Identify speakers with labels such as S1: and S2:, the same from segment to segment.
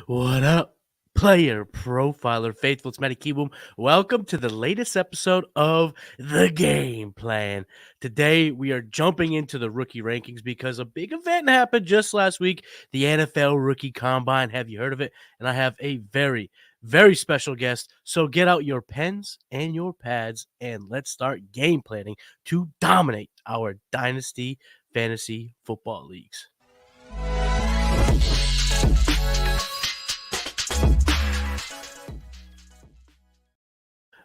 S1: What up, player profiler faithful? It's Matty Kiwoom. Welcome to the latest episode of The Game Plan. Today, we are jumping into the rookie rankings because a big event happened just last week, the NFL Rookie Combine. Have you heard of it? And I have a very, very special guest. So get out your pens and your pads and let's start game planning to dominate our Dynasty fantasy football leagues.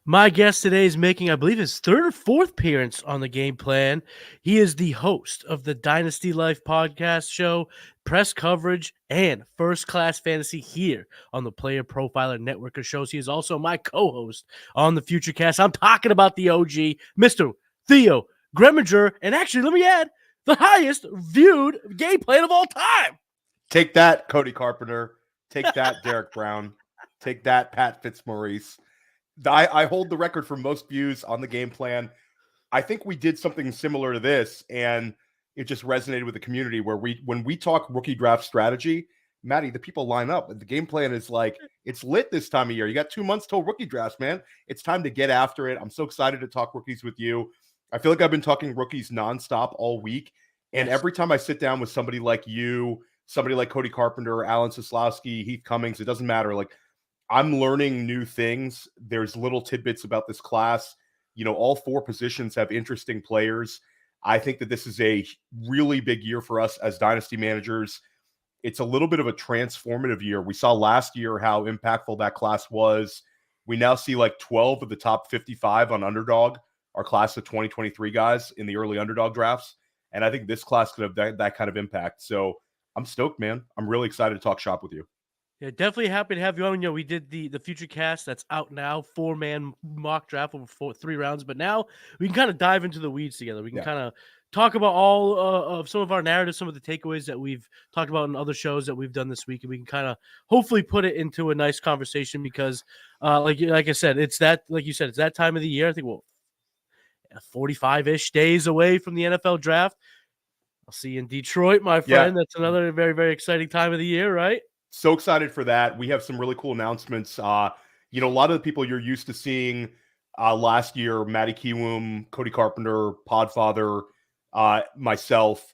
S1: My guest today is making, I believe, his third or fourth appearance on the game plan. He is the host of the Dynasty Life podcast show, press coverage, and first class fantasy here on the Player Profiler Network of shows. He is also my co-host on the Futurecast. I'm talking about the OG, Mr. Theo Gremminger, and actually, let me add, the highest viewed game plan of all time.
S2: Take that, Cody Carpenter. Take that, Derek Brown. Take that, Pat Fitzmaurice. I hold the record for most views on the game plan. I think we did something similar to this, and it just resonated with the community where when we talk rookie draft strategy, Matty, the people line up. The game plan is like, it's lit this time of year. You got 2 months till rookie drafts, man. It's time to get after it. I'm so excited to talk rookies with you. I feel like I've been talking rookies nonstop all week, and every time I sit down with somebody like you, somebody like Cody Carpenter, Alan Soslowski, Heath Cummings, it doesn't matter. Like, I'm learning new things. There's little tidbits about this class. You know, all four positions have interesting players. I think that this is a really big year for us as dynasty managers. It's a little bit of a transformative year. We saw last year how impactful that class was. We now see like 12 of the top 55 on Underdog, our class of 2023 guys in the early Underdog drafts. And I think this class could have that kind of impact. So I'm stoked, man. I'm really excited to talk shop with you.
S1: Yeah, definitely happy to have you on. You know, we did the future cast that's out now, 4-man mock draft over 3 rounds, but now we can kind of dive into the weeds together. We can kind of talk about all of some of our narratives, some of the takeaways that we've talked about in other shows that we've done this week, and we can kind of hopefully put it into a nice conversation because, like I said, it's that, like you said, it's that time of the year. I think 45-ish days away from the NFL draft. I'll see you in Detroit, my friend. That's another very, very exciting time of the year, right?
S2: So excited for that. We have some really cool announcements. A lot of the people you're used to seeing last year, Matty Kiwoom, Cody Carpenter, Podfather, myself,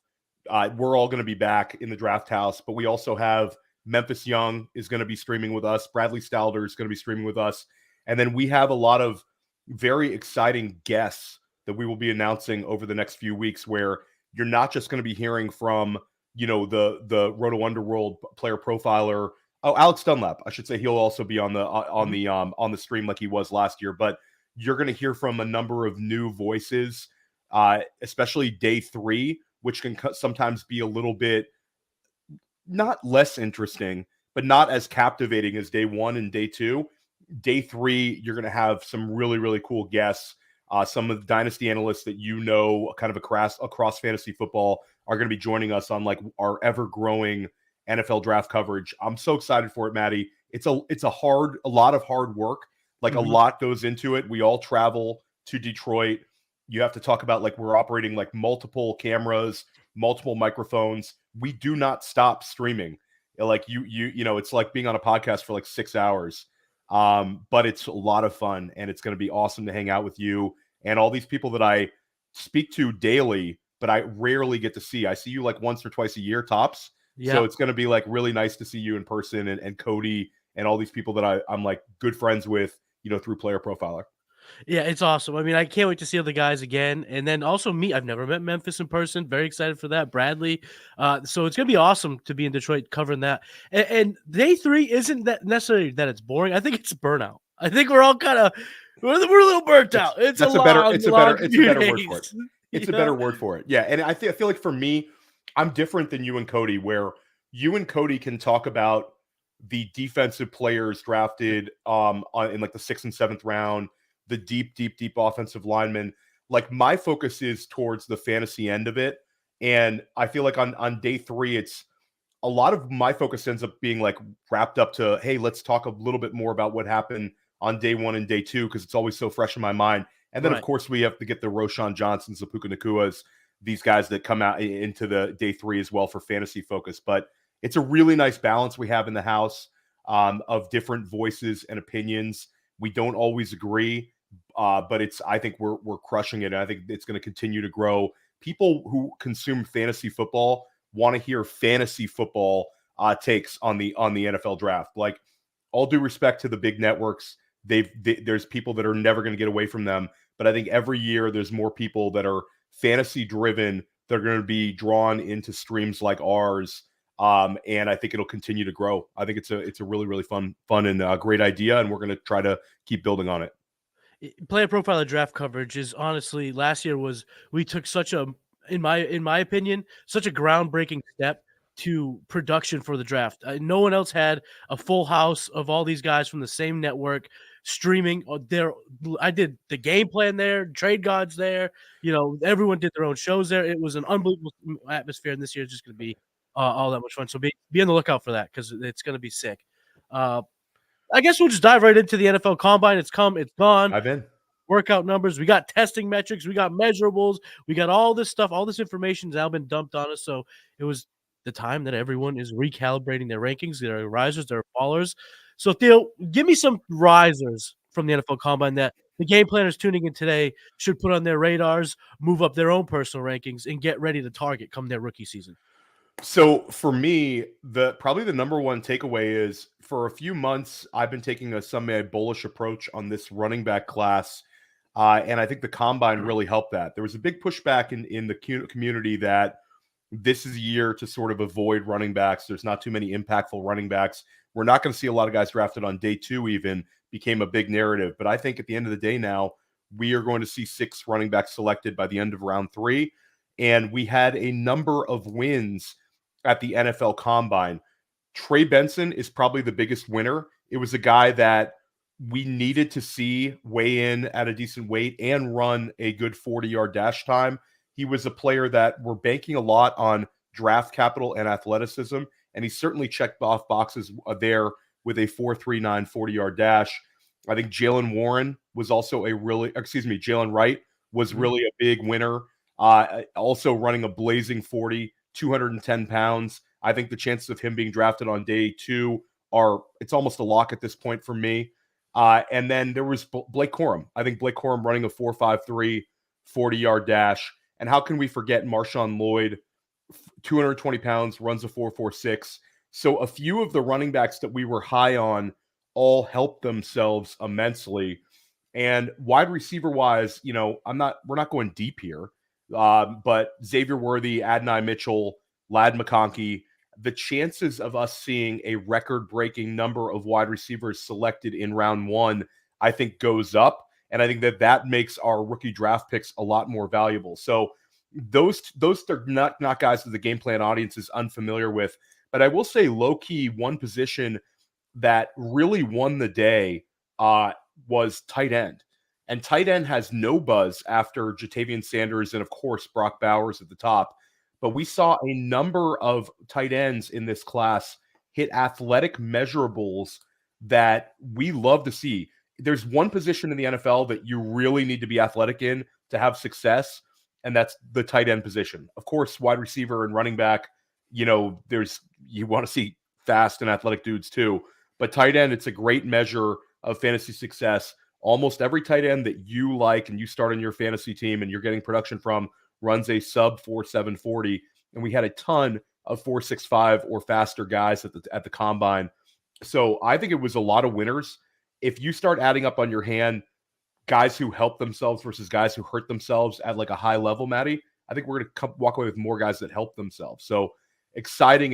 S2: we're all going to be back in the draft house. But we also have Memphis Young is going to be streaming with us. Bradley Stalder is going to be streaming with us. And then we have a lot of very exciting guests that we will be announcing over the next few weeks where you're not just going to be hearing from the Roto Underworld player profiler. Oh, Alex Dunlap. I should say he'll also be on the stream like he was last year. But you're going to hear from a number of new voices, especially day 3, which can sometimes be a little bit not less interesting, but not as captivating as day 1 and day 2. Day 3, you're going to have some really, really cool guests. Some of the dynasty analysts that kind of across fantasy football are going to be joining us on like our ever-growing NFL draft coverage. I'm so excited for it, Matty. It's a lot of hard work. Like a lot goes into it. We all travel to Detroit. You have to talk about like we're operating like multiple cameras, multiple microphones. We do not stop streaming. Like it's like being on a podcast for like 6 hours. But it's a lot of fun, and it's going to be awesome to hang out with you and all these people that I speak to daily, but I rarely get to see. I see you like once or twice a year tops. Yeah. So it's going to be like really nice to see you in person and Cody and all these people that I'm like good friends with, through Player Profiler.
S1: Yeah, it's awesome. I mean, I can't wait to see all the guys again. And then also me, I've never met Memphis in person. Very excited for that. Bradley. So it's going to be awesome to be in Detroit covering that. And day 3 isn't that necessarily that it's boring. I think it's burnout. I think we're all kind of, we're a little burnt out. It's a better word
S2: for it. It's a better word for it. Yeah. And I feel like for me, I'm different than you and Cody, where you and Cody can talk about the defensive players drafted in like the 6th and 7th round, the deep offensive linemen. Like my focus is towards the fantasy end of it. And I feel like on day 3, it's a lot of my focus ends up being like wrapped up to, hey, let's talk a little bit more about what happened on day 1 and day 2, because it's always so fresh in my mind. And then, of course, we have to get the Roshan Johnsons, the Puka Nakuas, these guys that come out into the day 3 as well for fantasy focus. But it's a really nice balance we have in the house. of different voices and opinions. We don't always agree, but I think we're crushing it. And I think it's going to continue to grow. People who consume fantasy football want to hear fantasy football takes on the NFL draft. Like, all due respect to the big networks, there's people that are never going to get away from them. But I think every year there's more people that are fantasy driven. They're going to be drawn into streams like ours. And I think it'll continue to grow. I think it's a really, really fun and great idea. And we're going to try to keep building on it.
S1: Player profiler draft coverage is honestly, last year we took such a, in my opinion, such a groundbreaking step to production for the draft. No one else had a full house of all these guys from the same network streaming there. I did the game plan there, trade gods there. Everyone did their own shows there. It was an unbelievable atmosphere, and this year is just going to be all that much fun. So be on the lookout for that, because it's going to be sick. I guess we'll just dive right into the NFL Combine. It's come, it's gone.
S2: I've been.
S1: Workout numbers. We got testing metrics. We got measurables. We got all this stuff. All this information has now been dumped on us. So it was the time that everyone is recalibrating their rankings, their risers, their fallers. So, Theo, give me some risers from the NFL Combine that the game planners tuning in today should put on their radars, move up their own personal rankings, and get ready to target come their rookie season.
S2: So for me, probably the number one takeaway is, for a few months, I've been taking a bullish approach on this running back class. And I think the Combine really helped that. There was a big pushback in the community that this is a year to sort of avoid running backs. There's not too many impactful running backs. We're not going to see a lot of guys drafted on day 2 even, became a big narrative. But I think at the end of the day now, we are going to see 6 running backs selected by the end of round 3. And we had a number of wins at the NFL Combine. Trey Benson is probably the biggest winner. It was a guy that we needed to see weigh in at a decent weight and run a good 40-yard dash time. He was a player that we're banking a lot on draft capital and athleticism, and he certainly checked off boxes there with a 4.39 40-yard dash. I think Jalen Wright was really a big winner. Also running a blazing 40, 210 pounds. I think the chances of him being drafted on day 2 it's almost a lock at this point for me. And then there was Blake Corum. I think Blake Corum running a 4.53 40-yard dash. And how can we forget Marshawn Lloyd, 220 pounds, runs a 4.46. So a few of the running backs that we were high on all helped themselves immensely. And wide receiver wise, we're not going deep here. But Xavier Worthy, Adonai Mitchell, Ladd McConkey, the chances of us seeing a record-breaking number of wide receivers selected in round 1, I think, goes up. And I think that makes our rookie draft picks a lot more valuable. So those are not guys that the game plan audience is unfamiliar with. But I will say, low-key, one position that really won the day was tight end. And tight end has no buzz after Jatavian Sanders and, of course, Brock Bowers at the top. But we saw a number of tight ends in this class hit athletic measurables that we love to see. There's one position in the NFL that you really need to be athletic in to have success, and that's the tight end position. Of course, wide receiver and running back, you want to see fast and athletic dudes too. But tight end, it's a great measure of fantasy success. Almost every tight end that you like and you start on your fantasy team and you're getting production from runs a sub 4.7 40. And we had a ton of 4.65 or faster guys at the Combine. So I think it was a lot of winners. If you start adding up on your hand guys who help themselves versus guys who hurt themselves at like a high level, Matty, I think we're going to walk away with more guys that help themselves. So exciting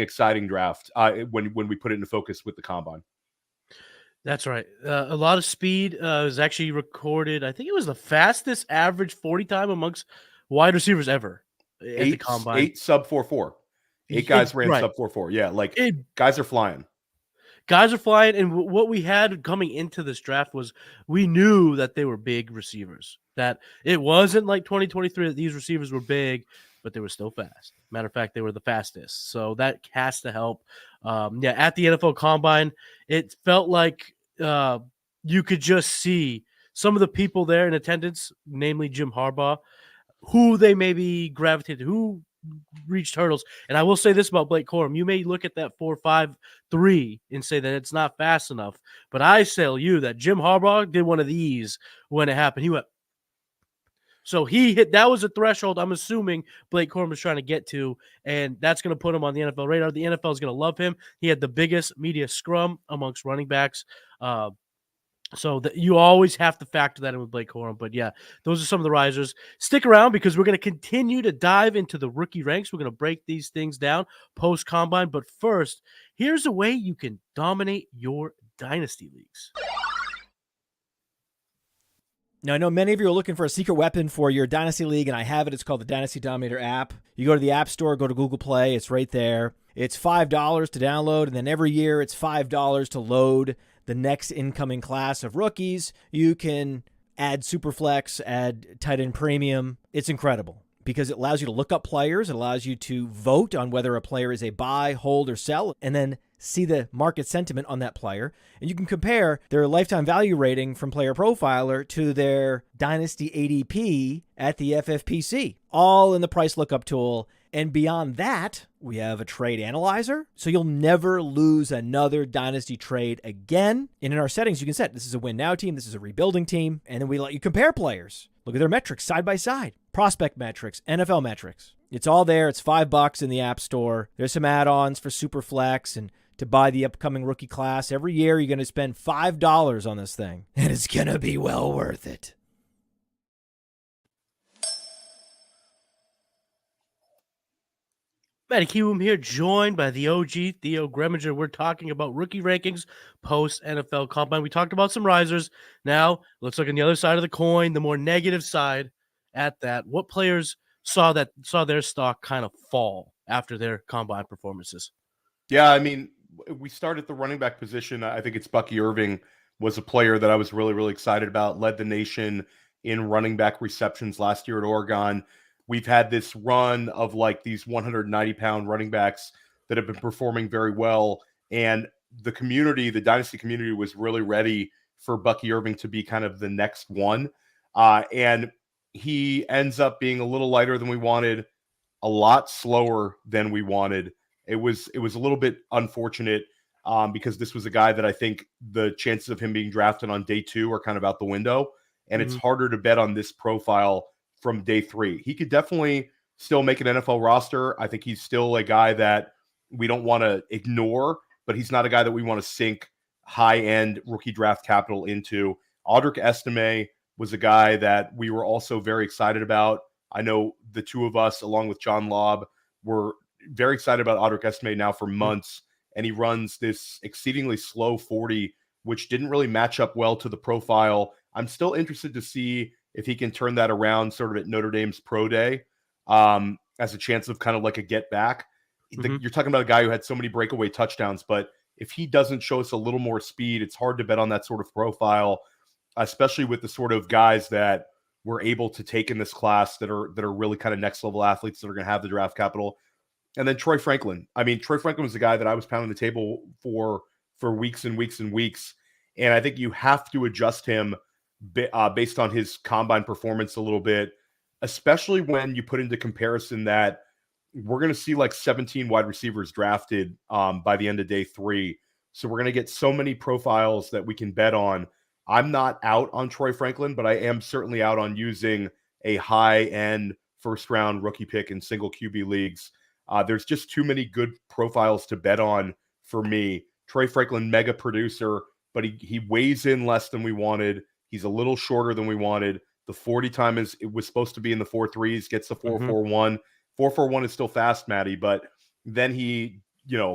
S2: draft when we put it into focus with the Combine.
S1: That's right. A lot of speed was actually recorded. I think it was the fastest average 40 time amongst wide receivers ever at the Combine.
S2: 8 sub 4.4. 8 guys ran sub 4.4. Yeah, guys are flying.
S1: Guys are flying, and what we had coming into this draft was we knew that they were big receivers. That it wasn't like 2023 that these receivers were big, but they were still fast. Matter of fact, they were the fastest. So that has to help. At the NFL Combine, it felt like you could just see some of the people there in attendance, namely Jim Harbaugh, who they maybe gravitated, who reached hurdles. And I will say this about Blake Corum. You may look at that 4.53 and say that it's not fast enough. But I tell you that Jim Harbaugh did one of these when it happened. He went. So he hit, that was a threshold I'm assuming Blake Corum was trying to get to, and that's going to put him on the NFL radar. The NFL is going to love him. He had the biggest media scrum amongst running backs. So you always have to factor that in with Blake Corum. But yeah, those are some of the risers. Stick around because we're going to continue to dive into the rookie ranks. We're going to break these things down post-combine. But first, here's a way you can dominate your dynasty leagues.
S3: Now, I know many of you are looking for a secret weapon for your Dynasty League, and I have it. It's called the Dynasty Dominator app. You go to the App Store, go to Google Play. It's right there. It's $5 to download, and then every year it's $5 to load the next incoming class of rookies. You can add Superflex, add tight end premium. It's incredible because it allows you to look up players. It allows you to vote on whether a player is a buy, hold, or sell, and then see the market sentiment on that player. And you can compare their lifetime value rating from PlayerProfiler to their Dynasty ADP at the FFPC, all in the price lookup tool. And beyond that, we have a trade analyzer, so you'll never lose another Dynasty trade again. And in our settings, you can set this is a win now team, this is a rebuilding team, and then we let you compare players. Look at their metrics side by side, prospect metrics, NFL metrics. It's all there. It's $5 in the App Store. There's some add-ons for Superflex and to buy the upcoming rookie class. Every year, you're going to spend $5 on this thing, and it's going to be well worth it.
S1: Matty Kiwoom here, joined by the OG, Theo Gremminger. We're talking about rookie rankings post-NFL Combine. We talked about some risers. Now, let's look on the other side of the coin, the more negative side at that. What players saw their stock kind of fall after their Combine performances?
S2: Yeah, I mean, we start at the running back position. I think it's Bucky Irving was a player that I was really, really excited about, led the nation in running back receptions last year at Oregon. We've had this run of like these 190-pound running backs that have been performing very well. And the community, the Dynasty community, was really ready for Bucky Irving to be kind of the next one. And he ends up being a little lighter than we wanted, a lot slower than we wanted. It was a little bit unfortunate because this was a guy that I think the chances of him being drafted on day 2 are kind of out the window. And it's harder to bet on this profile from day 3. He could definitely still make an NFL roster. I think he's still a guy that we don't want to ignore, but he's not a guy that we want to sink high-end rookie draft capital into. Audric Estime was a guy that we were also very excited about. I know the two of us, along with John Lobb, were very excited about Audric Estime now for months, and he runs this exceedingly slow 40, which didn't really match up well to the profile. I'm still interested to see if he can turn that around sort of at Notre Dame's pro day as a chance of kind of like a get back. You're talking about a guy who had so many breakaway touchdowns, but if he doesn't show us a little more speed, it's hard to bet on that sort of profile, especially with the sort of guys that we're able to take in this class that are really kind of next level athletes that are going to have the draft capital. And then Troy Franklin. I mean, Troy Franklin was the guy that I was pounding the table for weeks and weeks and weeks. And I think you have to adjust him based on his combine performance a little bit, especially when you put into comparison that we're going to see like 17 wide receivers drafted by the end of day 3. So we're going to get so many profiles that we can bet on. I'm not out on Troy Franklin, but I am certainly out on using a high-end first-round rookie pick in single QB leagues. There's just too many good profiles to bet on for me. Troy Franklin, mega producer, but he weighs in less than we wanted. He's a little shorter than we wanted. The 40 time it was supposed to be in the 4.3s, gets the 4.41. 4.41 is still fast, Matty, but then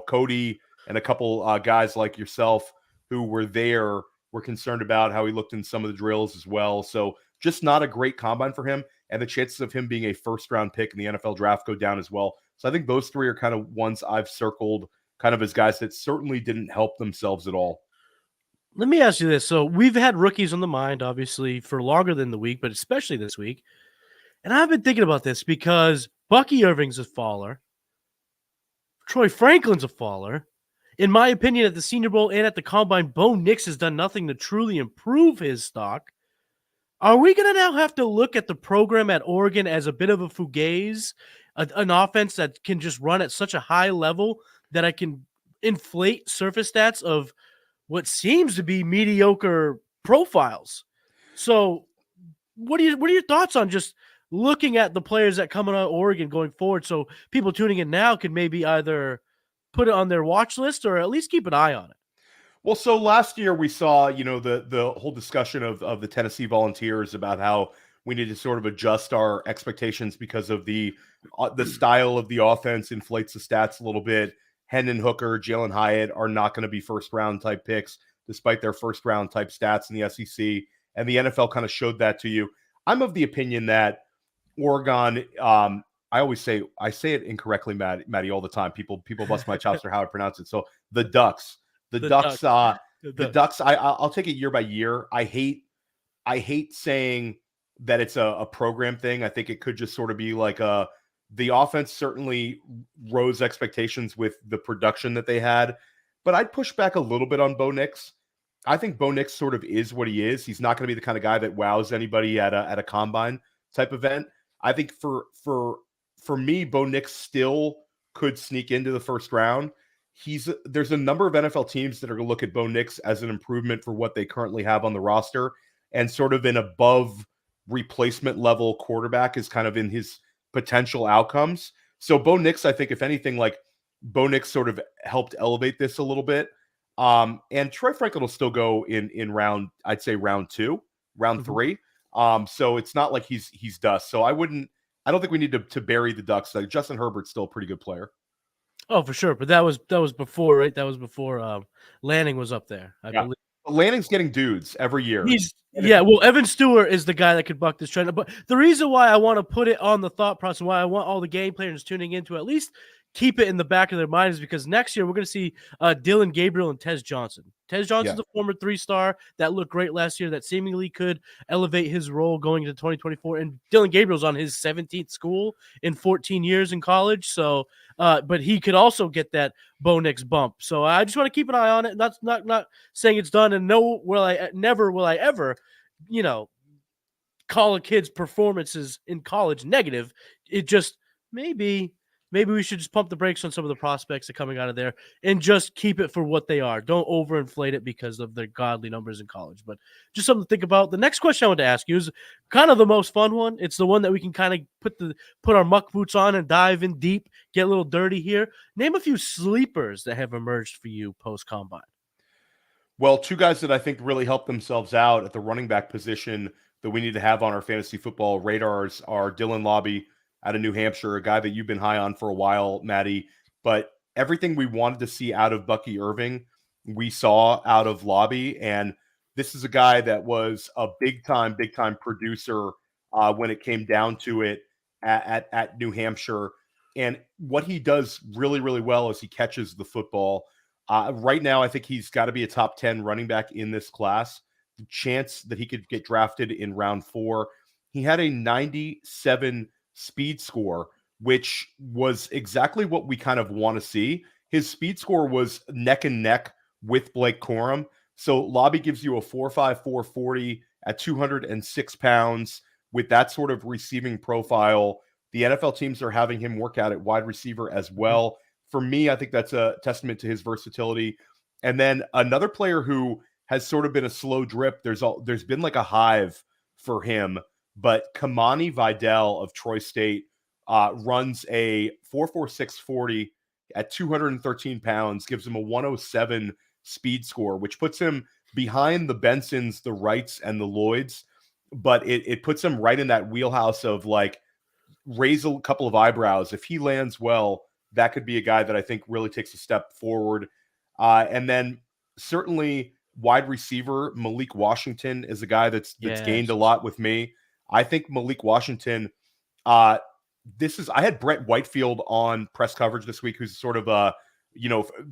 S2: Cody and a couple guys like yourself who were there were concerned about how he looked in some of the drills as well. So just not a great combine for him. And the chances of him being a first-round pick in the NFL draft go down as well. So I think those 3 are kind of ones I've circled kind of as guys that certainly didn't help themselves at all.
S1: Let me ask you this. So we've had rookies on the mind, obviously, for longer than the week, but especially this week. And I've been thinking about this because Bucky Irving's a faller. Troy Franklin's a faller. In my opinion, at the Senior Bowl and at the Combine, Bo Nix has done nothing to truly improve his stock. Are we going to now have to look at the program at Oregon as a bit of a fugazi an offense that can just run at such a high level that I can inflate surface stats of what seems to be mediocre profiles. So what are your thoughts on just looking at the players that come out of Oregon going forward, so people tuning in now can maybe either put it on their watch list or at least keep an eye on it?
S2: Well, so last year we saw, the whole discussion of the Tennessee Volunteers about how we need to sort of adjust our expectations because of the style of the offense inflates the stats a little bit. Hendon Hooker, Jalen Hyatt are not going to be first round type picks, despite their first round type stats in the SEC. And the NFL kind of showed that to you. I'm of the opinion that Oregon, I say it incorrectly, Matty, all the time. People bust my chops for how I pronounce it. So the Ducks. The Ducks. I'll take it year by year. I hate saying that it's a program thing. I think it could just sort of be like the offense certainly rose expectations with the production that they had, but I'd push back a little bit on Bo Nix. I think Bo Nix sort of is what he is. He's not going to be the kind of guy that wows anybody at a combine type event. I think for me, Bo Nix still could sneak into the first round. There's a number of NFL teams that are going to look at Bo Nix as an improvement for what they currently have on the roster, and sort of an above replacement level quarterback is kind of in his potential outcomes. So Bo Nix, I think, if anything, like Bo Nix sort of helped elevate this a little bit. And Troy Franklin will still go in round, I'd say round 2, round 3. So it's not like he's dust. So I don't think we need to bury the Ducks. Like Justin Herbert's still a pretty good player.
S1: Oh, for sure. But that was before, right? That was before Lanning was up there, I believe.
S2: Lanning's getting dudes every year.
S1: Well, Evan Stewart is the guy that could buck this trend. But the reason why I want to put it on the thought process, why I want all the game players tuning in to at least keep it in the back of their mind, is because next year we're going to see Dylan Gabriel and Tez Johnson. Tez Johnson's a former 3-star that looked great last year that seemingly could elevate his role going into 2024. And Dylan Gabriel's on his 17th school in 14 years in college. So, but he could also get that Bo Nix bump. So I just want to keep an eye on it. Not saying it's done, and never will I ever, call a kid's performances in college negative. It just maybe we should just pump the brakes on some of the prospects that are coming out of there and just keep it for what they are. Don't overinflate it because of their godly numbers in college. But just something to think about. The next question I want to ask you is kind of the most fun one. It's the one that we can kind of put our muck boots on and dive in deep, get a little dirty here. Name a few sleepers that have emerged for you post-combine.
S2: Well, two guys that I think really helped themselves out at the running back position that we need to have on our fantasy football radars are Dylan Lobby out of New Hampshire, a guy that you've been high on for a while, Matty. But everything we wanted to see out of Bucky Irving, we saw out of Lobby. And this is a guy that was a big time producer when it came down to it at New Hampshire. And what he does really, really well is he catches the football. Right now, I think he's got to be a top 10 running back in this class. The chance that he could get drafted in round 4. He had a 97 speed score, which was exactly what we kind of want to see. His speed score was neck and neck with Blake Corum. So Lobby gives you a 4.5, 4.40 at 206 pounds with that sort of receiving profile. The NFL teams are having him work out at wide receiver as well. For me, I think that's a testament to his versatility. And then another player who has sort of been a slow drip, there's been like a hive for him, but Kamani Vidal of Troy State runs a 4.4640 at 213 pounds, gives him a 107 speed score, which puts him behind the Bensons, the Wrights, and the Lloyds. But it puts him right in that wheelhouse of like raise a couple of eyebrows. If he lands well, that could be a guy that I think really takes a step forward. And then certainly wide receiver Malik Washington is a guy that's gained a lot with me. I think Malik Washington, I had Brett Whitefield on press coverage this week, who's sort of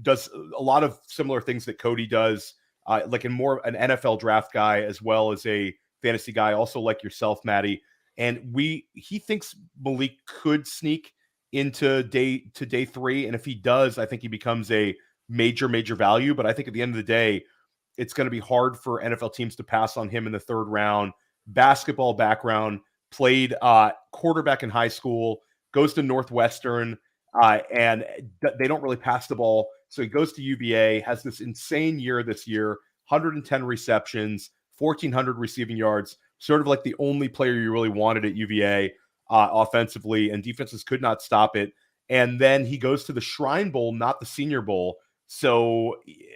S2: does a lot of similar things that Cody does, like in more an NFL draft guy as well as a fantasy guy, also like yourself, Matty. And he thinks Malik could sneak into day 3. And if he does, I think he becomes a major value. But I think at the end of the day, it's going to be hard for NFL teams to pass on him in the 3rd round. Basketball background, played quarterback in high school, goes to Northwestern, and they don't really pass the ball. So he goes to UVA, has this insane year this year, 110 receptions, 1,400 receiving yards, sort of like the only player you really wanted at UVA offensively, and defenses could not stop it. And then he goes to the Shrine Bowl, not the Senior Bowl. So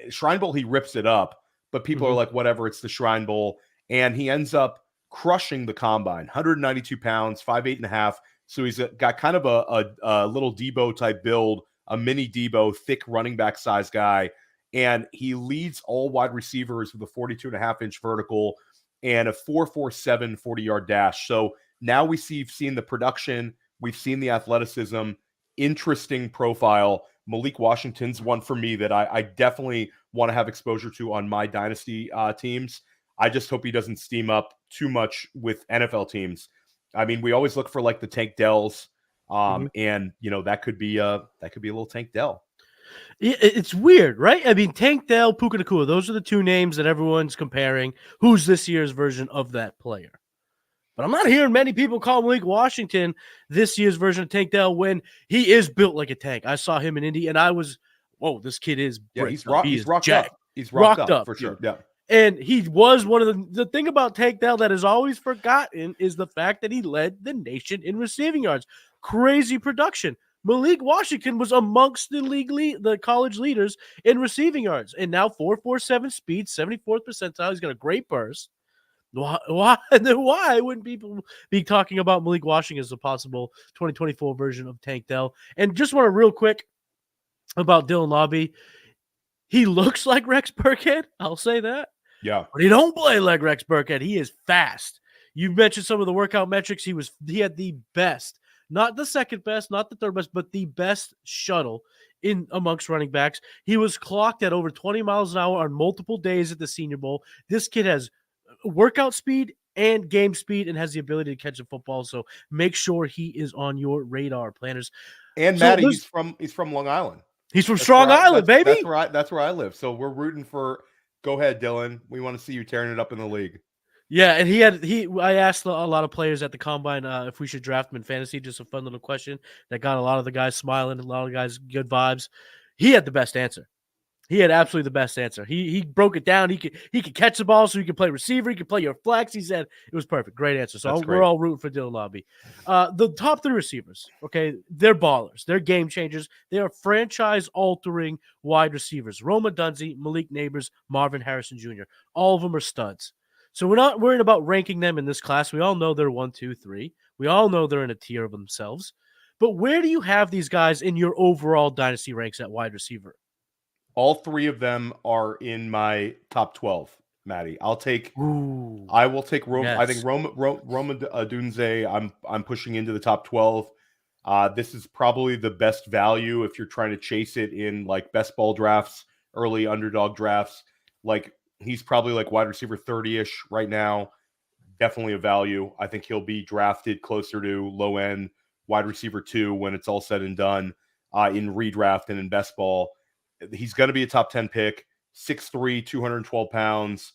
S2: Shrine Bowl, he rips it up, but people are like, whatever, it's the Shrine Bowl. And he ends up crushing the combine, 192 pounds, 5'8.5". So he's got kind of a little Debo type build, a mini Debo, thick running back size guy. And he leads all wide receivers with a 42.5-inch vertical and a 4.47 40-yard dash. So now we've seen the production. We've seen the athleticism. Interesting profile. Malik Washington's one for me that I definitely want to have exposure to on my Dynasty teams. I just hope he doesn't steam up too much with NFL teams. I mean, we always look for like the Tank Dells, and that could be a little Tank Dell.
S1: It's weird, right? I mean, Tank Dell, Puka Nacua, those are the two names that everyone's comparing. Who's this year's version of that player? But I'm not hearing many people call Malik Washington this year's version of Tank Dell when he is built like a tank. I saw him in Indy, and I was, whoa, this kid is
S2: he's rocked
S1: jacked.
S2: up. He's rocked up for
S1: dude.
S2: sure. Yeah.
S1: And he was one of the thing about Tank Dell that is always forgotten is the fact that he led the nation in receiving yards. Crazy production. Malik Washington was amongst the college leaders in receiving yards, and now 4.47 speed, 74th percentile. He's got a great burst. Why wouldn't people be talking about Malik Washington as a possible 2024 version of Tank Dell? And just want to real quick about Dylan Lobby. He looks like Rex Burkhead. I'll say that.
S2: Yeah.
S1: But he don't play like Rex Burkhead. He is fast. You mentioned some of the workout metrics. He had the best, not the second best, not the third best, but the best shuttle in amongst running backs. He was clocked at over 20 miles an hour on multiple days at the Senior Bowl. This kid has workout speed and game speed and has the ability to catch a football. So make sure he is on your radar, planners.
S2: And Matty, he's from Long Island.
S1: He's from Strong Island, baby.
S2: That's where I live. So we're rooting for. Go ahead, Dylan. We want to see you tearing it up in the league.
S1: Yeah, and I asked a lot of players at the combine if we should draft him in fantasy. Just a fun little question that got a lot of the guys smiling, a lot of guys good vibes. He had the best answer. He had absolutely the best answer. He broke it down. He could catch the ball, so he could play receiver. He could play your flex. He said it was perfect. Great answer. So we're all rooting for Dylan Lobby. The top three receivers, okay, they're ballers. They're game changers. They are franchise-altering wide receivers. Rome Odunze, Malik Neighbors, Marvin Harrison Jr. All of them are studs. So we're not worried about ranking them in this class. We all know they're 1, 2, 3. We all know they're in a tier of themselves. But where do you have these guys in your overall dynasty ranks at wide receiver?
S2: All three of them are in my top 12, Matty. I will take Rome. Yes. I think Rome Odunze, I'm pushing into the top 12. This is probably the best value if you're trying to chase it in like best ball drafts, early underdog drafts. Like he's probably like wide receiver 30-ish right now. Definitely a value. I think he'll be drafted closer to low end wide receiver 2 when it's all said and done in redraft and in best ball. He's going to be a top 10 pick, 6'3", 212 pounds,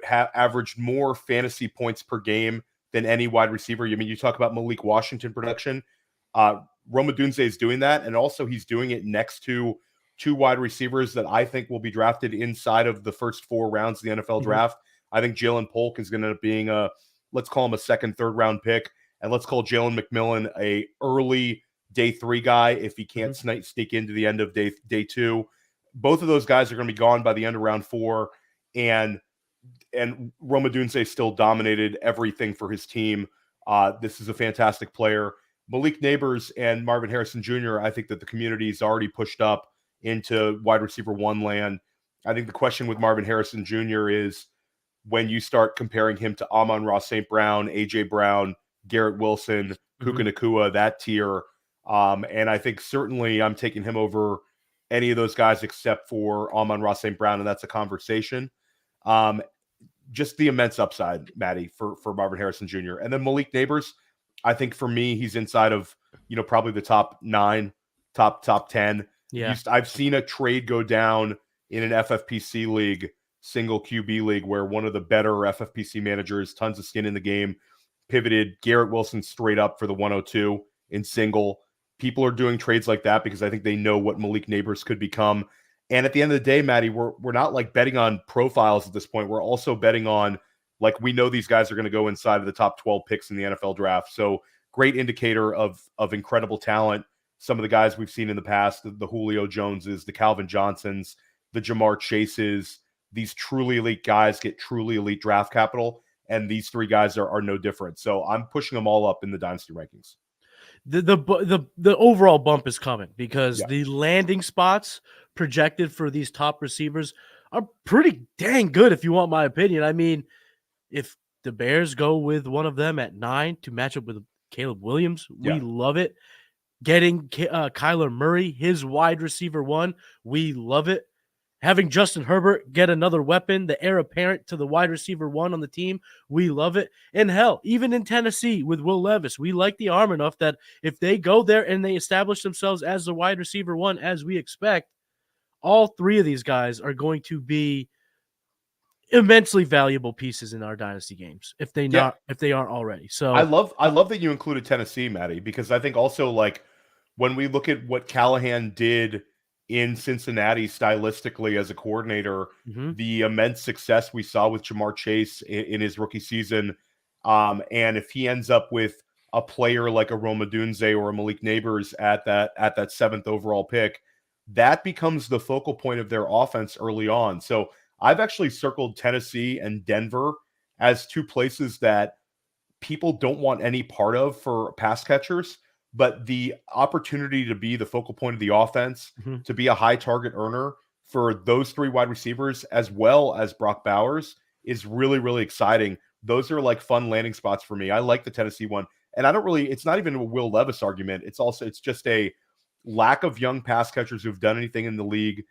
S2: averaged more fantasy points per game than any wide receiver. I mean, you talk about Malik Washington production. Rome Odunze is doing that, and also he's doing it next to two wide receivers that I think will be drafted inside of the first 4 rounds of the NFL draft. I think Jalen Polk is going to end up being let's call him a second, third round pick, and let's call Jalen McMillan a early day 3 guy if he can't sneak into the end of day 2. Both of those guys are going to be gone by the end of round 4, and Rome Odunze still dominated everything for his team. This is a fantastic player. Malik Neighbors and Marvin Harrison Jr., I think that the community's already pushed up into wide receiver 1 land. I think the question with Marvin Harrison Jr. is when you start comparing him to Amon-Ra St. Brown, A.J. Brown, Garrett Wilson, Puka Nacua, that tier. And I think certainly I'm taking him over any of those guys except for Amon-Ra St. Brown, and that's a conversation. Just the immense upside, Matty, for Marvin Harrison Jr. And then Malik Neighbors, I think for me, he's inside of, probably the top 9, top 10.
S1: Yeah.
S2: I've seen a trade go down in an FFPC league, single QB league, where one of the better FFPC managers, tons of skin in the game, pivoted Garrett Wilson straight up for the 102. in single. People are doing trades like that because I think they know what Malik Neighbors could become. And at the end of the day, Matty, we're not like betting on profiles at this point. We're also betting on, like, we know these guys are going to go inside of the top 12 picks in the NFL draft. So great indicator of incredible talent. Some of the guys we've seen in the past, the Julio Joneses, the Calvin Johnsons, the Jamar Chases, these truly elite guys get truly elite draft capital. And these three guys are no different. So I'm pushing them all up in the dynasty rankings.
S1: The overall bump is coming because
S2: Yeah.
S1: the landing spots projected for these top receivers are pretty dang good, if you want my opinion. I mean, if the Bears go with one of them at 9 to match up with Caleb Williams, we love it. Getting Kyler Murray, his wide receiver 1, we love it. Having Justin Herbert get another weapon, the heir apparent to the wide receiver 1 on the team, we love it. And hell, even in Tennessee with Will Levis, we like the arm enough that if they go there and they establish themselves as the wide receiver 1, as we expect, all three of these guys are going to be immensely valuable pieces in our dynasty games if they aren't already. So
S2: I love that you included Tennessee, Matty, because I think also, like, when we look at what Callahan did in Cincinnati stylistically as a coordinator, the immense success we saw with Jamar Chase in his rookie season, and if he ends up with a player like a Rome Odunze or a Malik Neighbors at that 7th overall pick, that becomes the focal point of their offense early on. So I've actually circled Tennessee and Denver as two places that people don't want any part of for pass catchers, but the opportunity to be the focal point of the offense, to be a high target earner for those three wide receivers, as well as Brock Bowers, is really, really exciting. Those are like fun landing spots for me. I like the Tennessee one. And it's not even a Will Levis argument. It's just a lack of young pass catchers who've done anything in the league,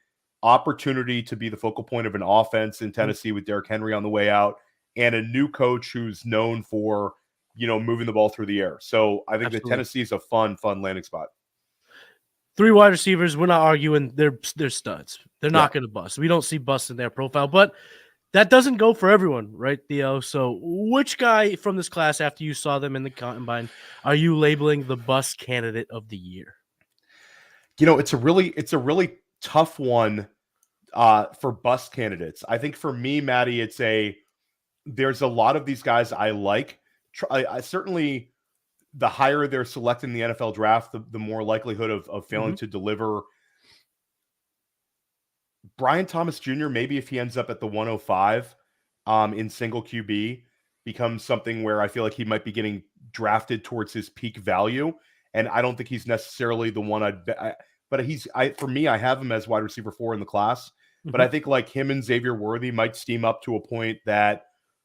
S2: opportunity to be the focal point of an offense in Tennessee with Derrick Henry on the way out, and a new coach who's known for, moving the ball through the air. So I think that Tennessee is a fun landing spot.
S1: 3 wide receivers, we're not arguing. They're studs. They're not going to bust. We don't see busts in their profile, but that doesn't go for everyone, right, Theo? So which guy from this class, after you saw them in the combine, are you labeling the bust candidate of the year?
S2: It's a really tough one for bust candidates. I think for me, Matty, there's a lot of these guys I like. I certainly, the higher they're selected in the NFL draft, the more likelihood of failing to deliver. Brian Thomas Jr., maybe if he ends up at the 105 in single QB, becomes something where I feel like he might be getting drafted towards his peak value. And I don't think he's necessarily the one for me, I have him as wide receiver 4 in the class. But I think like him and Xavier Worthy might steam up to a point that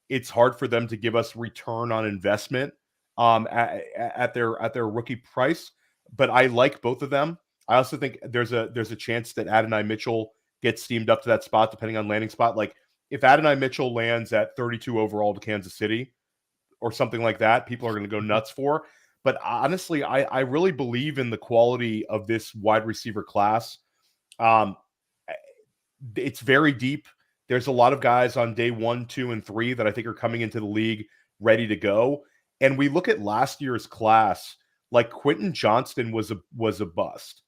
S2: it's hard for them to give us return on investment at their rookie price. But I like both of them. I also think there's a chance that Adonai Mitchell gets steamed up to that spot, depending on landing spot. Like if Adonai Mitchell lands at 32 overall to Kansas City or something like that, people are going to go nuts for. But honestly, I really believe in the quality of this wide receiver class. It's very deep. There's a lot of guys on day 1, 2, and 3 that I think are coming into the league ready to go. And we look at last year's class, like Quentin Johnston was a bust.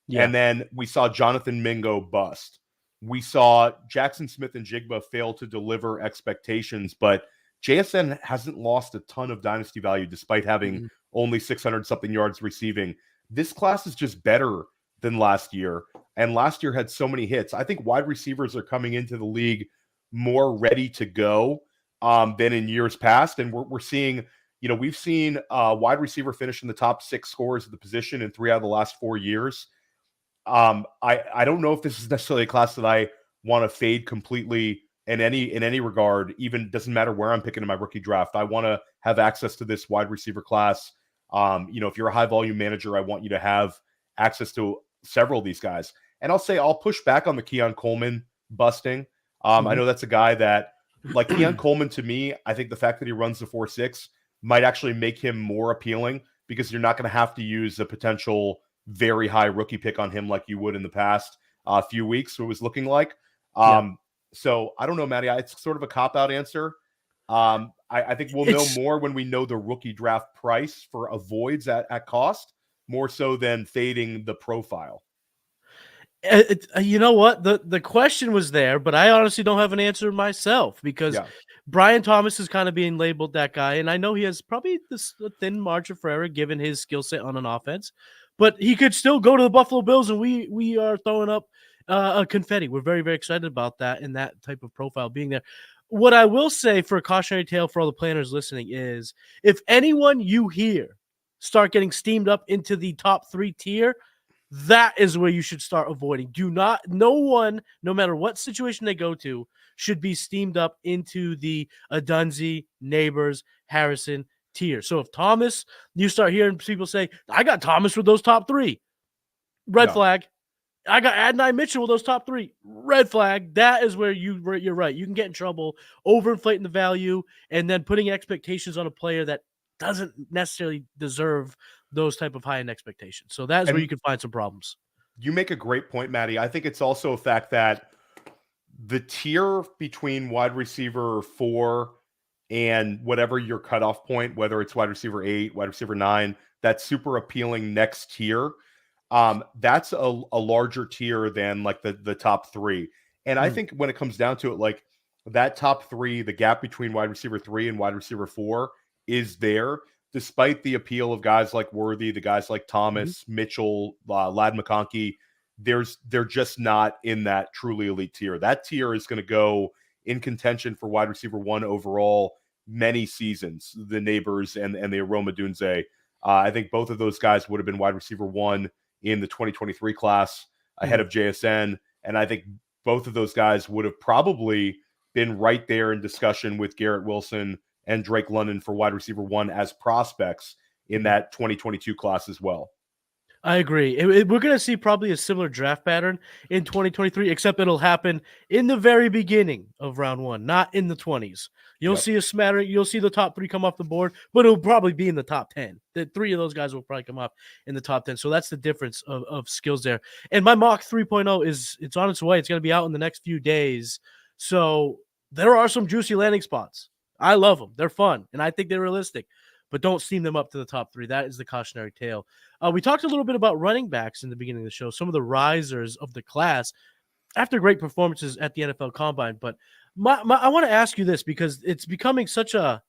S2: Yeah. And then we saw Jonathan Mingo bust. We saw Jackson Smith and Jigba fail to deliver expectations, but JSN hasn't lost a ton of dynasty value despite having only 600-something yards receiving. This class is just better than last year, and last year had so many hits. I think wide receivers are coming into the league more ready to go than in years past, and we're seeing, we've seen wide receiver finish in the top 6 scorers of the position in 3 out of the last 4 years. I don't know if this is necessarily a class that I want to fade completely in any regard. Even doesn't matter where I'm picking in my rookie draft. I want to have access to this wide receiver class. If you're a high volume manager, I want you to have access to several of these guys. And I'll push back on the Keon Coleman busting. I know that's a guy that, like Keon Coleman, to me, I think the fact that he runs the 4.6 might actually make him more appealing because you're not going to have to use a potential very high rookie pick on him like you would in the past few weeks. It was looking like. So I don't know, Matty. It's sort of a cop-out answer. I think we'll know more when we know the rookie draft price for avoids at cost. more so than fading the profile?
S1: You know what? The question was there, but I honestly don't have an answer myself because
S2: Yeah.
S1: Brian Thomas is kind of being labeled that guy, and I know he has probably this a thin margin for error given his skill set on an offense, but he could still go to the Buffalo Bills, and we are throwing up a confetti. We're very, very excited about that and that type of profile being there. What I will say for a cautionary tale for all the planners listening is if anyone you hear start getting steamed up into the top 3 tier, that is where you should start avoiding. No one, no matter what situation they go to, should be steamed up into the Adunzi, Neighbors, Harrison tier. So if Thomas, you start hearing people say, I got Thomas with those top 3, red flag. I got Adonai Mitchell with those top 3, red flag. That is where you're right. You can get in trouble overinflating the value and then putting expectations on a player that doesn't necessarily deserve those type of high-end expectations. So that is where you can find some problems.
S2: You make a great point, Matty. I think it's also a fact that the tier between wide receiver 4 and whatever your cutoff point, whether it's wide receiver 8, wide receiver 9, that super appealing next tier, that's a larger tier than like the top 3. And I think when it comes down to it, like that top 3, the gap between wide receiver 3 and wide receiver 4 is there, despite the appeal of guys like Worthy, the guys like Thomas, Mitchell, Ladd McConkey. They're just not in that truly elite tier. That tier is going to go in contention for wide receiver 1 overall many seasons, the Neighbors and the Aroma Dunze. I think both of those guys would have been wide receiver 1 in the 2023 class ahead of JSN. And I think both of those guys would have probably been right there in discussion with Garrett Wilson and Drake London for wide receiver 1 as prospects in that 2022 class as well.
S1: I agree. We're going to see probably a similar draft pattern in 2023, except it'll happen in the very beginning of round 1, not in the 20s. You'll see a smattering. You'll see the top 3 come off the board, but it'll probably be in the top 10. The 3 of those guys will probably come off in the top 10. So that's the difference of skills there. And my mock 3.0 it's on its way. It's going to be out in the next few days. So there are some juicy landing spots. I love them. They're fun, and I think they're realistic. But don't steam them up to the top 3. That is the cautionary tale. We talked a little bit about running backs in the beginning of the show, some of the risers of the class after great performances at the NFL Combine. But I want to ask you this because it's becoming such a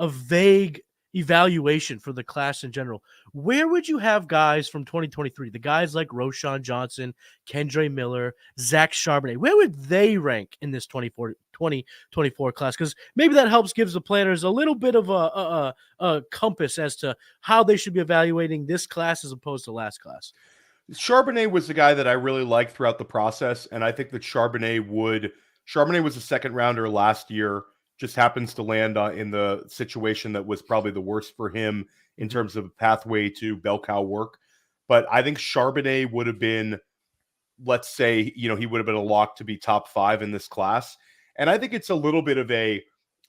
S1: vague evaluation for the class in general. Where would you have guys from 2023, the guys like Roschon Johnson, Kendre Miller, Zach Charbonnet, where would they rank in this 2024 class? Because maybe that helps gives the planners a little bit of a compass as to how they should be evaluating this class as opposed to last class.
S2: Charbonnet was the guy that I really liked throughout the process, and I think that Charbonnet was a second rounder last year, just happens to land in the situation that was probably the worst for him in terms of pathway to bell cow work. But I think Charbonnet would have been, let's say, he would have been a lock to be top 5 in this class. And I think it's a little bit of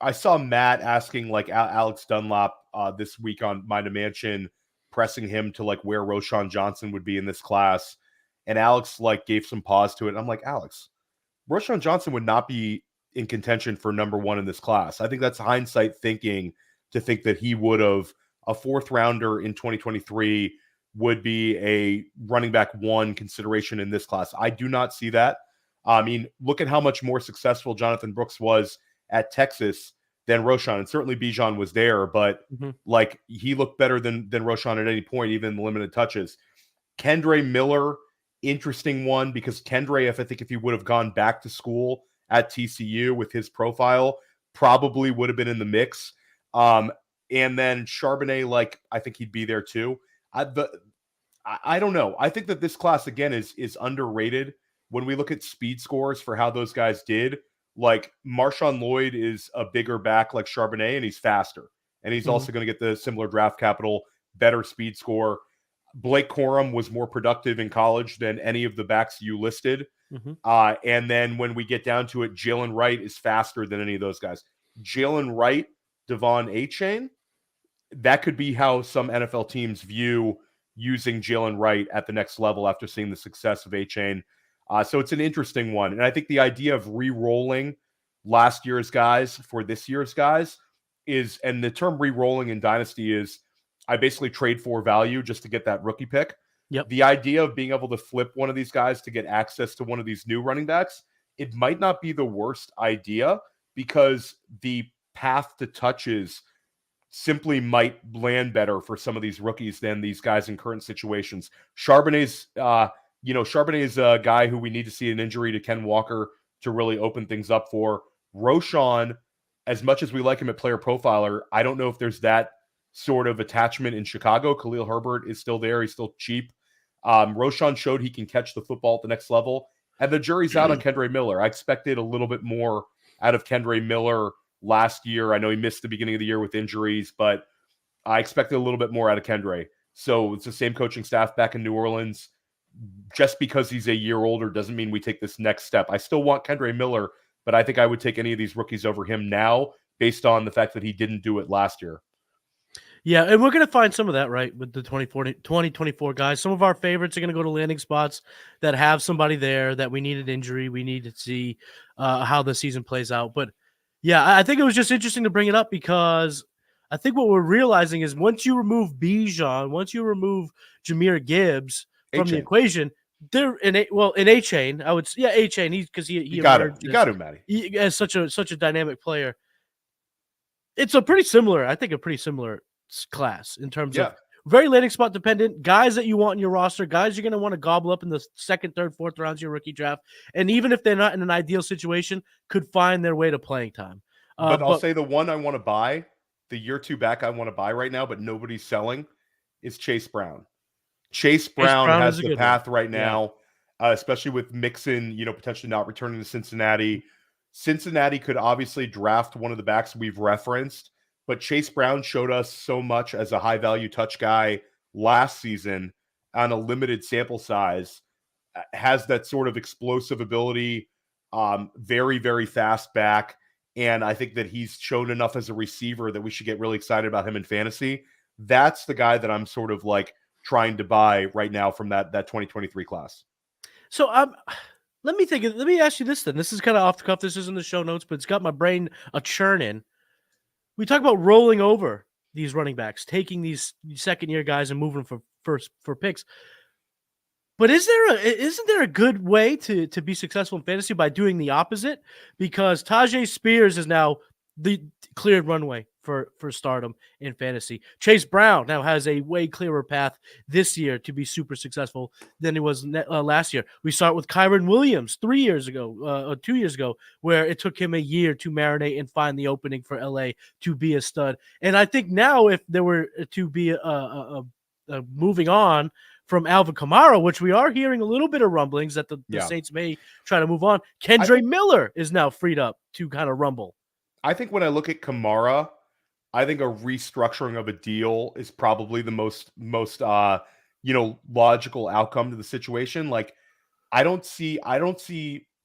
S2: I saw Matt asking like Alex Dunlap this week on Mind a Mansion, pressing him to like where Roschon Johnson would be in this class. And Alex like gave some pause to it. And I'm like, Alex, Roschon Johnson would not be in contention for number 1 in this class. I think that's hindsight thinking to think that he would have a 4th rounder in 2023 would be a running back 1 consideration in this class. I do not see that. I mean, look at how much more successful Jonathan Brooks was at Texas than Roschon. And certainly Bijan was there, but like he looked better than Roschon at any point, even in the limited touches. Kendre Miller, interesting one, because Kendre, I think if he would have gone back to school at TCU with his profile, probably would have been in the mix. And then Charbonnet, like I think he'd be there too. I don't know. I think that this class again is underrated when we look at speed scores for how those guys did. Like Marshawn Lloyd is a bigger back like Charbonnet, and he's faster, and he's also going to get the similar draft capital, better speed score. Blake Corum was more productive in college than any of the backs you listed. And then when we get down to it, Jalen Wright is faster than any of those guys. Jalen Wright, Devon Achane, that could be how some NFL teams view using Jalen Wright at the next level after seeing the success of Achane. So it's an interesting one. And I think the idea of re-rolling last year's guys for this year's guys is, and the term re-rolling in Dynasty is I basically trade for value just to get that rookie pick.
S1: Yep.
S2: The idea of being able to flip one of these guys to get access to one of these new running backs, it might not be the worst idea because the path to touches simply might land better for some of these rookies than these guys in current situations. Charbonnet's a guy who we need to see an injury to Ken Walker to really open things up for. Roschon, as much as we like him at Player Profiler, I don't know if there's that sort of attachment in Chicago. Khalil Herbert is still there. He's still cheap. Roschon showed he can catch the football at the next level. And the jury's out on Kendre Miller. I expected a little bit more out of Kendre Miller last year. I know he missed the beginning of the year with injuries, but I expected a little bit more out of Kendre. So it's the same coaching staff back in New Orleans. Just because he's a year older doesn't mean we take this next step. I still want Kendre Miller, but I think I would take any of these rookies over him now based on the fact that he didn't do it last year.
S1: Yeah, and we're going to find some of that, right, with the 2024 guys. Some of our favorites are going to go to landing spots that have somebody there that we need an injury. We need to see how the season plays out. But, yeah, I think it was just interesting to bring it up because I think what we're realizing is once you remove Bijan, once you remove Jahmyr Gibbs from the equation, they're in A-Chain, I would say, A-Chain, because he
S2: got him, Matty.
S1: As such a dynamic player. It's a pretty similar class in terms of very landing spot dependent guys that you want in your roster, guys you're going to want to gobble up in the second, third, fourth rounds of your rookie draft. And even if they're not in an ideal situation, could find their way to playing time.
S2: But I'll say the one I want to buy, the year two back I want to buy right now, but nobody's selling, is Chase Brown. Chase Brown has the path right now, especially with Mixon, potentially not returning to Cincinnati. Cincinnati could obviously draft one of the backs we've referenced, but Chase Brown showed us so much as a high-value touch guy last season on a limited sample size, has that sort of explosive ability, very, very fast back, and I think that he's shown enough as a receiver that we should get really excited about him in fantasy. That's the guy that I'm sort of like trying to buy right now from that 2023 class.
S1: So let me ask you this then. This is kind of off the cuff. This isn't the show notes, but it's got my brain a churning. We talk about rolling over these running backs, taking these second-year guys and moving them for picks. But isn't there a good way to be successful in fantasy by doing the opposite? Because Tajay Spears is now the cleared runway for stardom in fantasy. Chase Brown now has a way clearer path this year to be super successful than it was last year. We start with Kyron Williams 2 years ago, where it took him a year to marinate and find the opening for LA to be a stud. And I think now if there were to be a moving on from Alvin Kamara, which we are hearing a little bit of rumblings that the Saints may try to move on, Kendre Miller is now freed up to kind of rumble.
S2: I think when I look at Kamara, I think a restructuring of a deal is probably the most logical outcome to the situation. Like, I don't see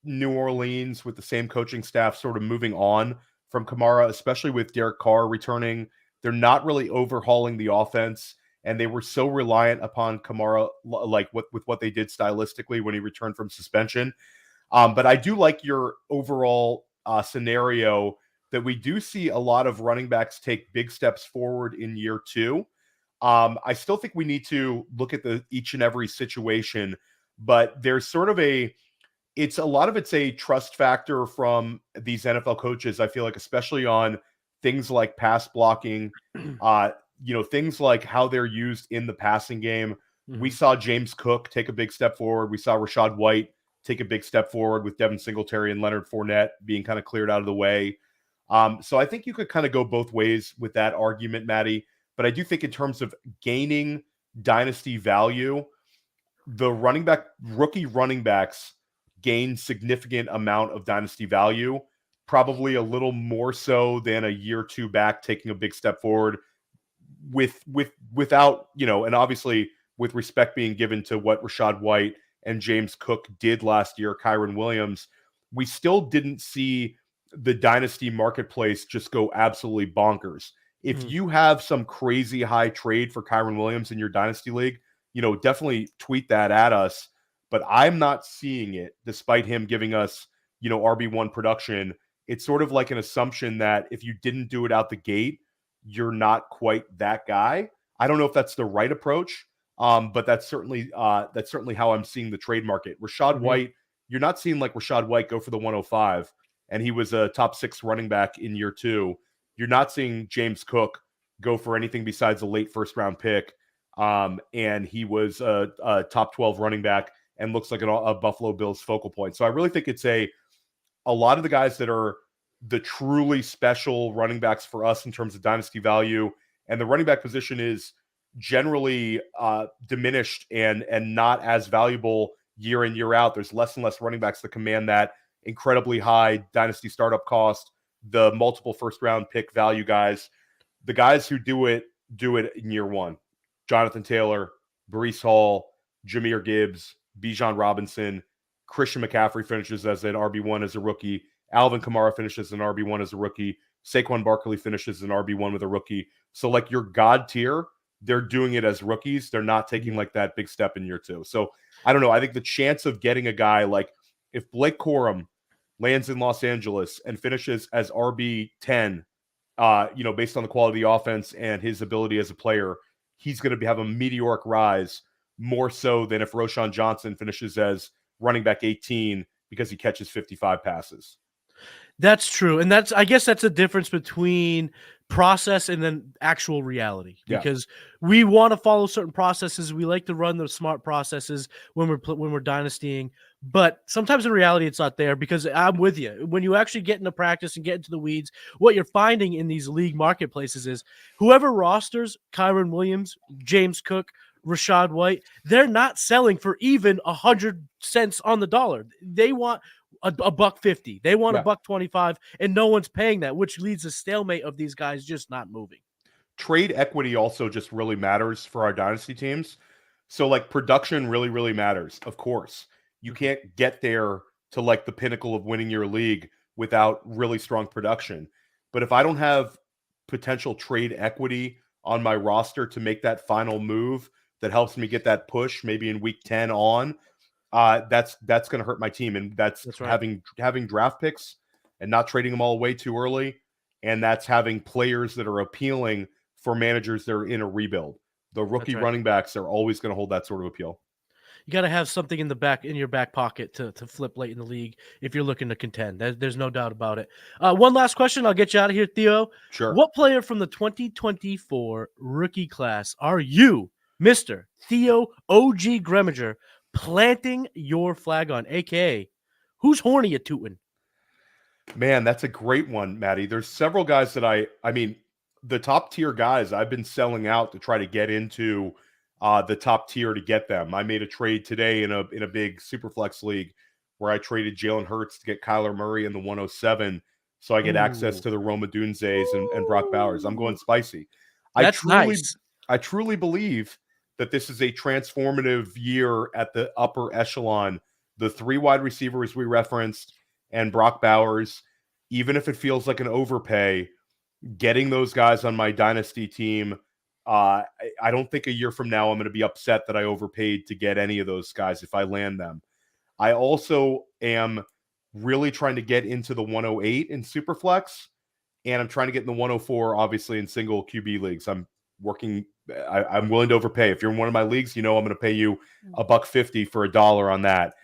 S2: New Orleans with the same coaching staff sort of moving on from Kamara, especially with Derek Carr returning. They're not really overhauling the offense, and they were so reliant upon Kamara, like with what they did stylistically when he returned from suspension. But I do like your overall scenario that we do see a lot of running backs take big steps forward in year two. I still think we need to look at each and every situation, but there's sort of it's a trust factor from these NFL coaches. I feel like, especially on things like pass blocking, things like how they're used in the passing game. Mm-hmm. We saw James Cook take a big step forward. We saw Rachaad White take a big step forward with Devin Singletary and Leonard Fournette being kind of cleared out of the way. So I think you could kind of go both ways with that argument, Matty. But I do think in terms of gaining dynasty value, the rookie running backs gain significant amount of dynasty value, probably a little more so than a year two back taking a big step forward without, and obviously with respect being given to what Rachaad White and James Cook did last year, Kyron Williams, we still didn't see the dynasty marketplace just go absolutely bonkers. If you have some crazy high trade for Kyron Williams in your dynasty league, definitely tweet that at us. But I'm not seeing it, despite him giving us, RB1 production. It's sort of like an assumption that if you didn't do it out the gate, you're not quite that guy. I don't know if that's the right approach, but that's certainly how I'm seeing the trade market. Rachaad White, you're not seeing like Rachaad White go for the 105, and he was a top 6 running back in year 2. You're not seeing James Cook go for anything besides a late first round pick, and he was a top 12 running back and looks like a Buffalo Bills focal point. So I really think it's a lot of the guys that are the truly special running backs for us in terms of dynasty value, and the running back position is generally diminished and not as valuable year in, year out. There's less and less running backs that command that incredibly high dynasty startup cost, the multiple first round pick value guys. The guys who do it in year 1. Jonathan Taylor, Breece Hall, Jahmyr Gibbs, Bijan Robinson, Christian McCaffrey finishes as an RB1 as a rookie. Alvin Kamara finishes as an RB1 as a rookie. Saquon Barkley finishes as an RB1 with a rookie. So like your God tier, they're doing it as rookies. They're not taking like that big step in year 2. So I don't know. I think the chance of getting a guy like if Blake Corum lands in Los Angeles and finishes as RB10, based on the quality of the offense and his ability as a player, he's going to have a meteoric rise more so than if Roshan Johnson finishes as running back 18 because he catches 55 passes.
S1: That's true. And I guess that's a difference between process and then actual reality, because we want to follow certain processes. We like to run the smart processes when we're dynastying, but sometimes in reality, it's not there, because I'm with you. When you actually get into practice and get into the weeds, what you're finding in these league marketplaces is whoever rosters Kyron Williams, James Cook, Rachaad White, they're not selling for even 100 cents on the dollar. They want a $1.50. They want $1.25, and no one's paying that, which leads to stalemate of these guys just not moving.
S2: Trade equity also just really matters for our dynasty teams. So like production really, really matters. Of course, you can't get there to like the pinnacle of winning your league without really strong production. But if I don't have potential trade equity on my roster to make that final move that helps me get that push, maybe in week 10 on, that's going to hurt my team. And that's right. having draft picks and not trading them all away too early. And that's having players that are appealing for managers that are in a rebuild. The rookie running backs are always going to hold that sort of appeal.
S1: You got to have something in your back pocket to flip late in the league if you're looking to contend. There's no doubt about it. One last question. I'll get you out of here, Theo.
S2: Sure.
S1: What player from the 2024 rookie class are you, Mr. Theo OG Gremminger, planting your flag on, a.k.a. who's horny you tootin'?
S2: Man, that's a great one, Matty. There's several guys that I mean, the top tier guys I've been selling out to try to get into the top tier to get them. I made a trade today in a big Superflex league where I traded Jalen Hurts to get Kyler Murray in the 107, so I get access to the Roma Dunzes and Brock Bowers. I'm going spicy.
S1: That's nice.
S2: I truly believe that this is a transformative year at the upper echelon. The 3 wide receivers we referenced and Brock Bowers, even if it feels like an overpay, getting those guys on my dynasty team, I don't think a year from now I'm going to be upset that I overpaid to get any of those guys if I land them. I also am really trying to get into the 108 in Superflex, and I'm trying to get in the 104, obviously, in single QB leagues. I'm willing to overpay. If you're in one of my leagues, I'm going to pay you $1.50 for $1 on that.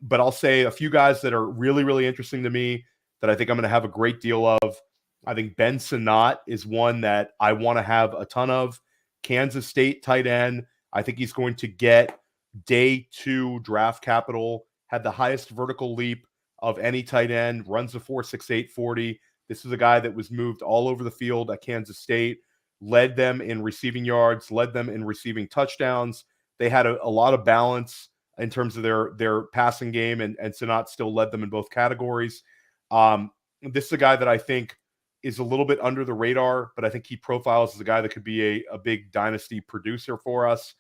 S2: But I'll say a few guys that are really, really interesting to me that I think I'm going to have a great deal of. I think Ben Sinnott is one that I want to have a ton of. Kansas State tight end. I think he's going to get day 2 draft capital, had the highest vertical leap of any tight end, runs a 4.68 40. This is a guy that was moved all over the field at Kansas State, led them in receiving yards, led them in receiving touchdowns. They had a lot of balance in terms of their passing game, and Sinnott still led them in both categories. This is a guy that I think is a little bit under the radar, but I think he profiles as a guy that could be a big dynasty producer for us.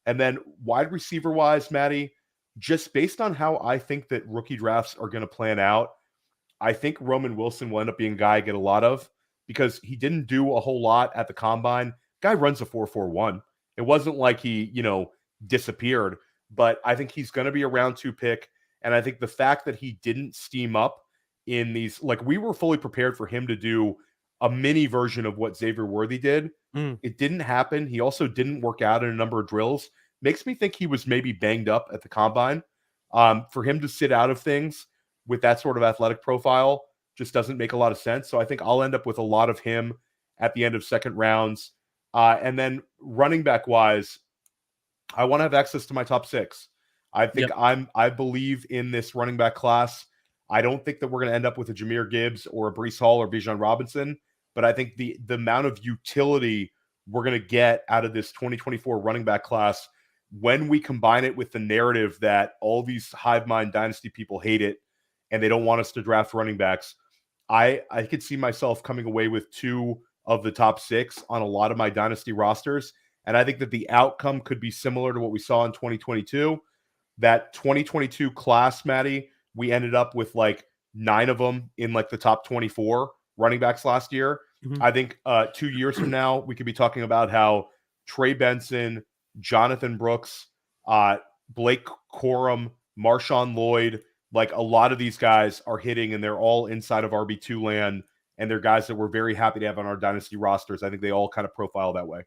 S2: And then wide receiver wise, Matty, just based on how I think that rookie drafts are going to plan out, I think Roman Wilson will end up being a guy I get a lot of, because he didn't do a whole lot at the combine. Guy runs a 4.41. It wasn't like he, disappeared, but I think he's going to be a round 2 pick. And I think the fact that he didn't steam up in these, like, we were fully prepared for him to do a mini version of what Xavier Worthy did. It didn't happen. He also didn't work out in a number of drills. Makes me think he was maybe banged up at the combine. For him to sit out of things with that sort of athletic profile just doesn't make a lot of sense. So I think I'll end up with a lot of him at the end of second rounds. And then running back wise, I want to have access to my top 6. I think I believe in this running back class. I don't think that we're going to end up with a Jahmyr Gibbs or a Breece Hall or Bijan Robinson, but I think the amount of utility we're going to get out of this 2024 running back class, when we combine it with the narrative that all these hive mind dynasty people hate it and they don't want us to draft running backs, I could see myself coming away with 2 of the top 6 on a lot of my dynasty rosters. And I think that the outcome could be similar to what we saw in 2022. That 2022 class, Matty, we ended up with like 9 of them in like the top 24 running backs last year. I think 2 years from now, we could be talking about how Trey Benson, Jonathan Brooks, Blake Corum, Marshawn Lloyd, like a lot of these guys are hitting and they're all inside of RB2 land. And they're guys that we're very happy to have on our dynasty rosters. I think they all kind of profile that way.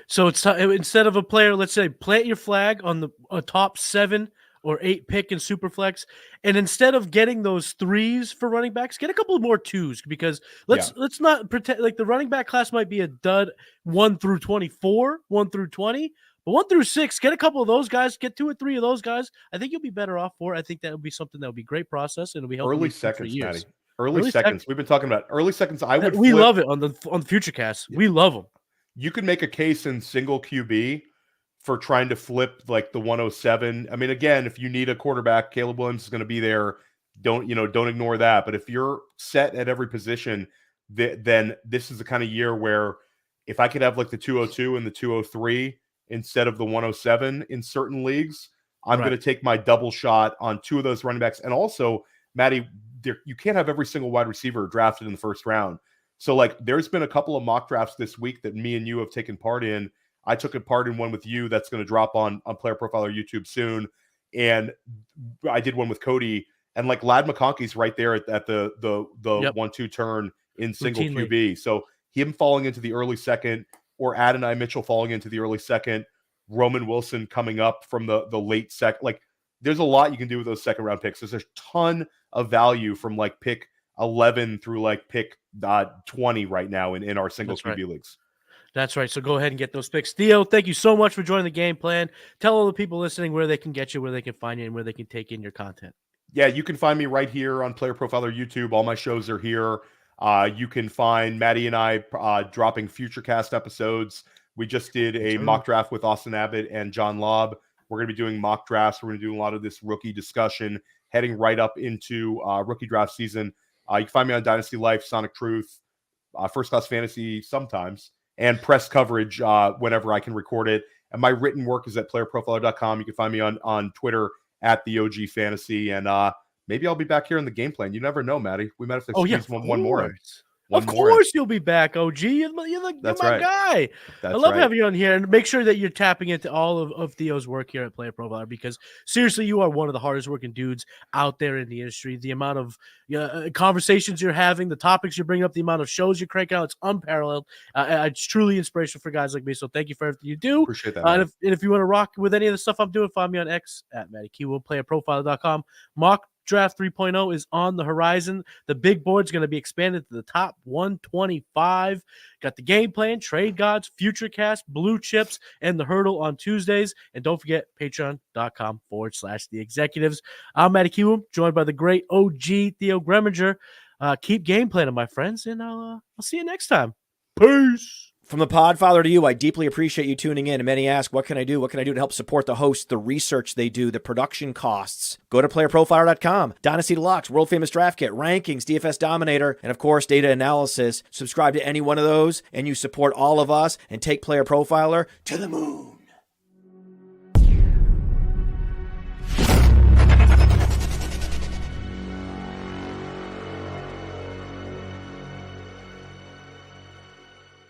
S1: So it's instead of a player, let's say, plant your flag on a top 7 or 8 pick in Superflex, and instead of getting those 3s for running backs, get a couple more 2s, because let's not pretend like the running back class might be a dud 1 through 24, 1 through 20, but 1 through 6, get a couple of those guys, get 2 or 3 of those guys. I think you'll be better off for. I think that would be something that would be great process, and it'll be helpful
S2: Early seconds, Matty. Early seconds. We've been talking about early seconds.
S1: We love it on the Future Cast. We love them.
S2: You could make a case in single QB for trying to flip like the 107. I mean, again, if you need a quarterback, Caleb Williams is going to be there. Don't ignore that. But if you're set at every position, then this is the kind of year where if I could have like the 202 and the 203 instead of the 107 in certain leagues, I'm going to take my double shot on 2 of those running backs. And also, Matty, you can't have every single wide receiver drafted in the first round. So like there's been a couple of mock drafts this week that me and you have taken part in. I took a part in one with you that's going to drop on Player Profiler YouTube soon. And I did one with Cody, and like Ladd McConkey's right there at the 1-2 turn in single QB. So him falling into the early second, or Adonai Mitchell falling into the early second, Roman Wilson coming up from the late second. Like there's a lot you can do with those second round picks. There's a ton of value from like pick 11 through like pick 20 right now in our single QB leagues.
S1: That's right. So go ahead and get those picks. Theo, thank you so much for joining the game plan. Tell all the people listening where they can get you, where they can find you, and where they can take in your content.
S2: Yeah, you can find me right here on Player Profiler YouTube. All my shows are here. You can find Matty and I dropping Futurecast episodes. We just did a mock draft with Austin Abbott and John Lobb. We're going to be doing mock drafts. We're going to do a lot of this rookie discussion heading right up into rookie draft season. You can find me on Dynasty Life, Sonic Truth, First Class Fantasy sometimes, and press coverage whenever I can record it. And my written work is at playerprofiler.com. You can find me on Twitter at the OG Fantasy. And maybe I'll be back here in the game plan. You never know, Matty. We might have to squeeze one more in.
S1: Of course you'll be back, OG. You're my guy. I love having you on here. And make sure that you're tapping into all of Theo's work here at Player Profiler, because seriously, you are one of the hardest working dudes out there in the industry. The amount of conversations you're having, the topics you bring up, the amount of shows you crank out, it's unparalleled. It's truly inspirational for guys like me. So thank you for everything you do.
S2: Appreciate that.
S1: And if you want to rock with any of the stuff I'm doing, find me on X at Matty Kiwoom, playerprofiler.com. Mock Draft 3.0 is on the horizon. The big board's going to be expanded to the top 125. Got the game plan, trade gods, Futurecast, blue chips, and the hurdle on Tuesdays. And don't forget patreon.com/the executives. I'm Matty Kiwoom, joined by the great OG Theo Gremminger. Keep game planning, my friends, and I'll see you next time. Peace.
S3: From the Podfather to you, I deeply appreciate you tuning in. And many ask, what can I do? What can I do to help support the hosts, the research they do, the production costs? Go to playerprofiler.com, Dynasty Deluxe, World Famous Draft Kit, Rankings, DFS Dominator, and of course, data analysis. Subscribe to any one of those, and you support all of us and take Player Profiler to the moon.